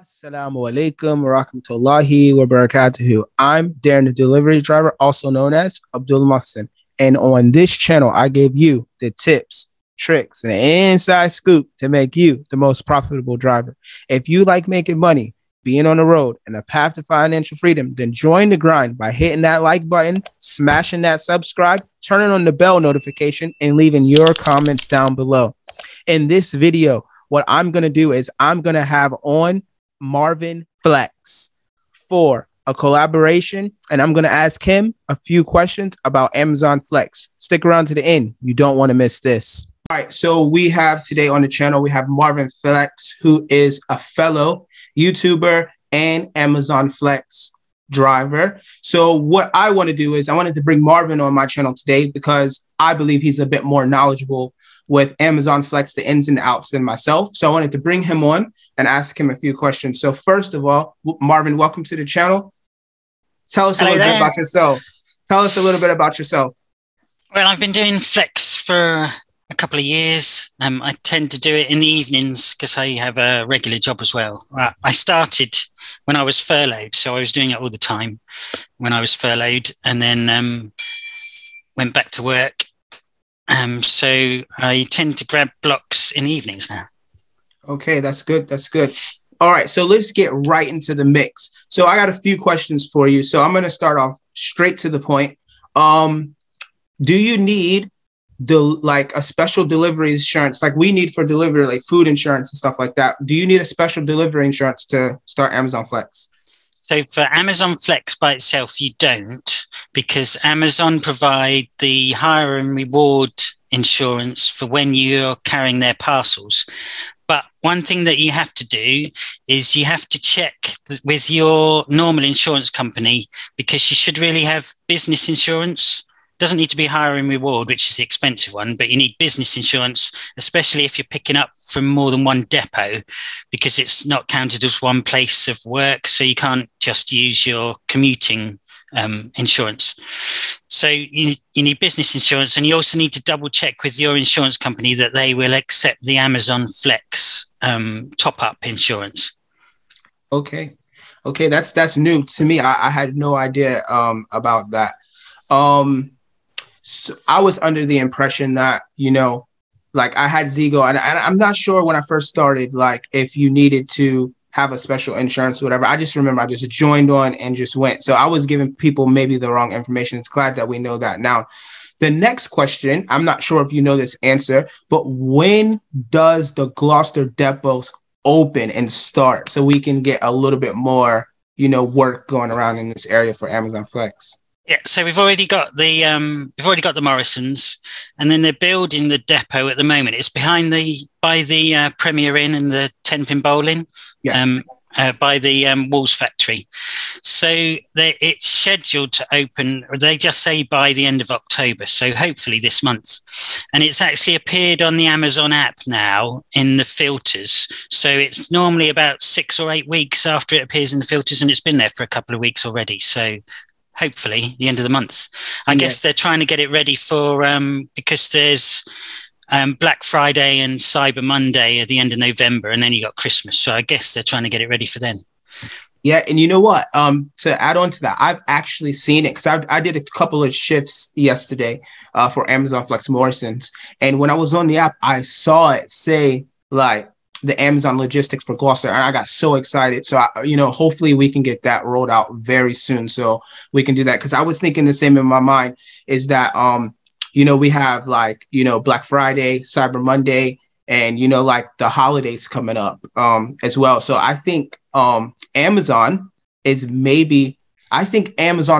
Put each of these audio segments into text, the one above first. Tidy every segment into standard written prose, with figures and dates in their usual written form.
Assalamu alaikum wa rahmatullahi wa barakatuhu. I'm Darren, the delivery driver, also known as Abdul Mahsen. And on this channel, I give you the tips, tricks, and the inside scoop to make you the most profitable driver. If you like making money, being on the road, and a path to financial freedom, then join the grind by hitting that like button, smashing that subscribe, turning on the bell notification, and leaving your comments down below. In this video, what I'm going to do is I'm going to have on Marvin Flex for a collaboration, and I'm going to ask him a few questions about Amazon Flex. Stick around to the end. You don't want to miss this. All right, so we have today on the channel, we have Marvin Flex, who is a fellow YouTuber and Amazon Flex driver. So what I want to do is I wanted to bring Marvin on my channel today because I believe he's a bit more knowledgeable with Amazon Flex, the ins and outs, than myself. So I wanted to bring him on and ask him a few questions. So first of all, Marvin, welcome to the channel. Tell us a little bit about yourself. Tell us a little bit about yourself. Well, I've been doing Flex for a couple of years. I tend to do it in the evenings because I have a regular job as well. I started when I was furloughed, so I was doing it all the time when I was furloughed, and then went back to work. So I tend to grab blocks in the evenings now. Okay, that's good. That's good. All right, so let's get right into the mix. So I got a few questions for you. So I'm going to start off straight to the point. Do you need a special delivery insurance like we need for delivery, like food insurance and stuff like that? Do you need a special delivery insurance to start Amazon Flex? So for Amazon Flex by itself, you don't, because Amazon provide the hire and reward insurance for when you're carrying their parcels. But one thing that you have to do is you have to check with your normal insurance company, because you should really have business insurance. Doesn't need to be hire and reward, which is the expensive one, but you need business insurance, especially if you're picking up from more than one depot, because it's not counted as one place of work. So you can't just use your commuting insurance. So you need business insurance, and you also need to double check with your insurance company that they will accept the Amazon Flex top up insurance. Okay. Okay. That's new to me. I had no idea about that. So I was under the impression that, like I had Zigo, and I'm not sure when I first started, like if you needed to have a special insurance or whatever. I just remember I just joined on and just went. So I was giving people maybe the wrong information. It's glad that we know that now. The next question, I'm not sure if you know this answer, but when does the Gloucester depots open and start so we can get a little bit more, work going around in this area for Amazon Flex? Yeah, so we've already got the Morrisons, and then they're building the depot at the moment. It's by the Premier Inn and the 10-pin bowling, by the Walls factory. So it's scheduled to open. They just say by the end of October, so hopefully this month. And it's actually appeared on the Amazon app now in the filters. So it's normally about 6 or 8 weeks after it appears in the filters, and it's been there for a couple of weeks already. So hopefully the end of the month. I guess they're trying to get it ready for because there's Black Friday and Cyber Monday at the end of November, and then you got Christmas. So I guess they're trying to get it ready for then. Yeah, and you know what? To add on to that, I've actually seen it because I did a couple of shifts yesterday for Amazon Flex Morrisons, and when I was on the app, I saw it say like the Amazon logistics for Gloucester, and I got so excited. So, hopefully we can get that rolled out very soon so we can do that. Because I was thinking the same in my mind is that, we have Black Friday, Cyber Monday, and, like the holidays coming up as well. So I think Amazon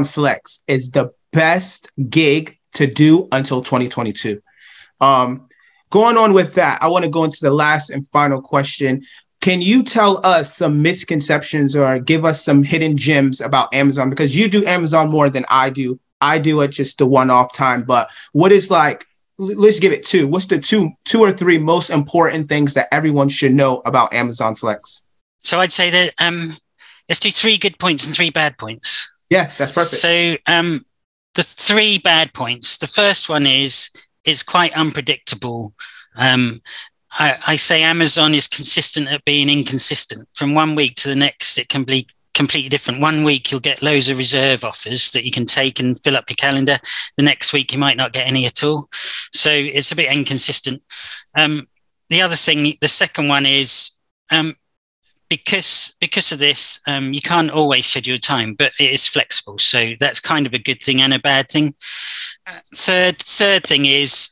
Flex is the best gig to do until 2022. Going on with that, I want to go into the last and final question. Can you tell us some misconceptions or give us some hidden gems about Amazon? Because you do Amazon more than I do. I do it just the one-off time. But what is let's give it two. What's the two or three most important things that everyone should know about Amazon Flex? So I'd say that let's do 3 good points and 3 bad points. Yeah, that's perfect. So the 3 bad points, the first one is it's quite unpredictable. I say Amazon is consistent at being inconsistent. From one week to the next, it can be completely different. One week you'll get loads of reserve offers that you can take and fill up your calendar. The next week you might not get any at all. So it's a bit inconsistent. The other thing, the second one is because of this, you can't always schedule time, but it is flexible. So that's kind of a good thing and a bad thing. Third thing is,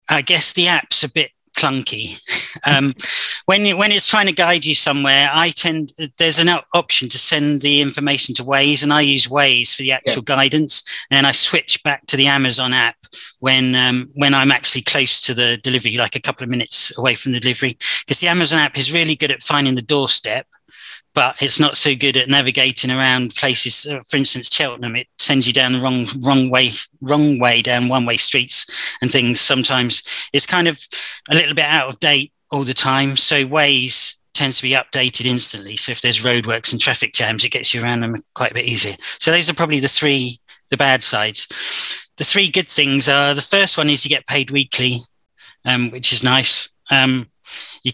I guess the app's a bit clunky. When it's trying to guide you somewhere, there's an option to send the information to Waze, and I use Waze for the actual guidance, and I switch back to the Amazon app when I'm actually close to the delivery, like a couple of minutes away from the delivery, because the Amazon app is really good at finding the doorstep, but it's not so good at navigating around places. For instance, Cheltenham, it sends you down the wrong way down one-way streets and things. Sometimes it's kind of a little bit out of date all the time. So Waze tends to be updated instantly. So if there's roadworks and traffic jams, it gets you around them quite a bit easier. So those are probably the bad sides. The three good things are, the first one is you get paid weekly, which is nice. You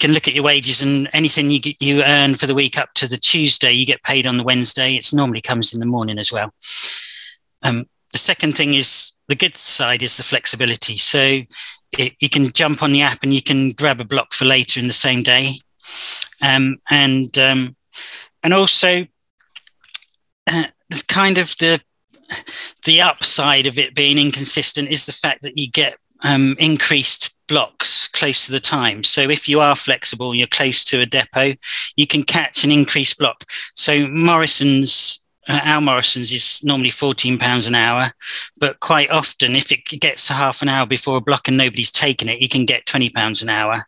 can look at your wages, and anything you earn for the week up to the Tuesday, you get paid on the Wednesday. It normally comes in the morning as well. The second thing is, the good side is the flexibility. So you can jump on the app and you can grab a block for later in the same day. And also there's kind of the upside of it being inconsistent is the fact that you get increased blocks close to the time. So if you are flexible and you're close to a depot, you can catch an increased block. So our Morrison's is normally £14 an hour, but quite often if it gets to half an hour before a block and nobody's taken it, you can get £20 an hour.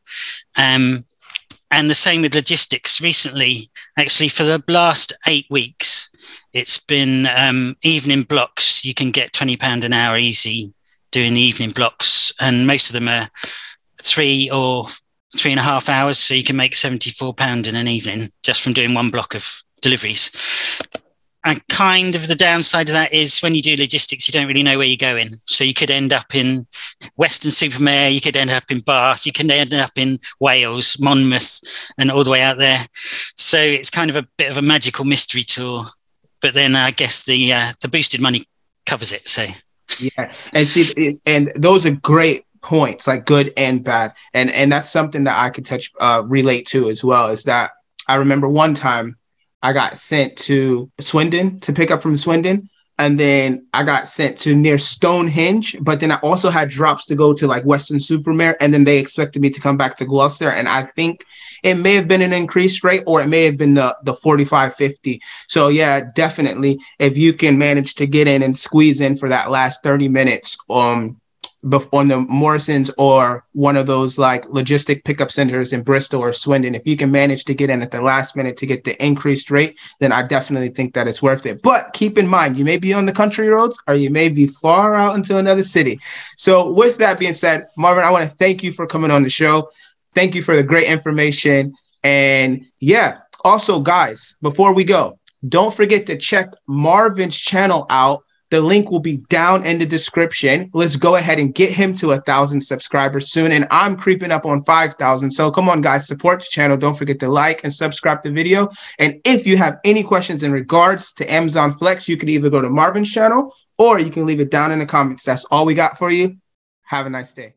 And the same with logistics. Recently, actually for the last 8 weeks, it's been evening blocks. You can get £20 an hour easy doing the evening blocks, and most of them are 3 or 3.5 hours, so you can make £74 in an evening just from doing one block of deliveries. And kind of the downside of that is when you do logistics, you don't really know where you're going. So you could end up in Weston-super-Mare, you could end up in Bath, you can end up in Wales, Monmouth, and all the way out there. So it's kind of a bit of a magical mystery tour. But then I guess the boosted money covers it. So yeah, and see, and those are great points, like good and bad, and that's something that I could relate to as well. Is that I remember one time I got sent to Swindon to pick up from Swindon, and then I got sent to near Stonehenge, but then I also had drops to go to like Weston-super-Mare, and then they expected me to come back to Gloucester, and I think it may have been an increased rate, or it may have been the 45.50. So yeah, definitely, if you can manage to get in and squeeze in for that last 30 minutes on the Morrison's or one of those like logistic pickup centers in Bristol or Swindon, if you can manage to get in at the last minute to get the increased rate, then I definitely think that it's worth it. But keep in mind, you may be on the country roads or you may be far out into another city. So with that being said, Marvin, I want to thank you for coming on the show. Thank you for the great information. And yeah, also guys, before we go, don't forget to check Marvin's channel out. The link will be down in the description. Let's go ahead and get him to 1,000 subscribers soon. And I'm creeping up on 5,000. So come on, guys, support the channel. Don't forget to like and subscribe the video. And if you have any questions in regards to Amazon Flex, you can either go to Marvin's channel or you can leave it down in the comments. That's all we got for you. Have a nice day.